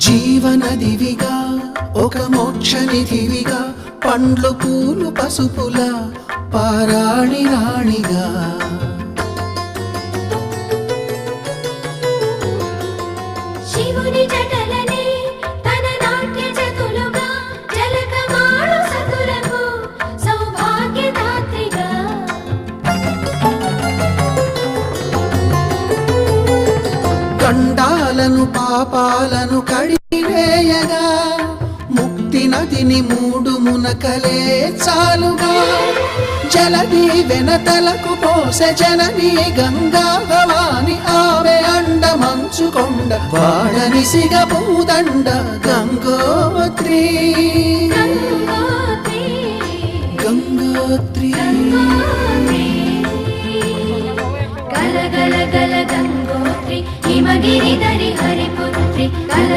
జీవనదివిగా ఒక మోక్షనిధివిగా పండ్లు పూలు పసుపుల పారాణి రాణిగా శివుని జటలనే తన నాట్య చతులుగా జలకమాడు సతులకు సౌభాగ్యదాత్రిగా గండాలను పాపాలను కడివేయగా ముక్తి నదిని మూడు మునకలే చాలుగా జలది వెనతలకు పోసె జనని గంగా భవాని ఆమె అండ మంచుకొండ వాడని సిగ పూదండ గంగోత్రి గంగోత్రి గల గల గల గంగోత్రి హిమగిరి దరి హరిపుత్రి గల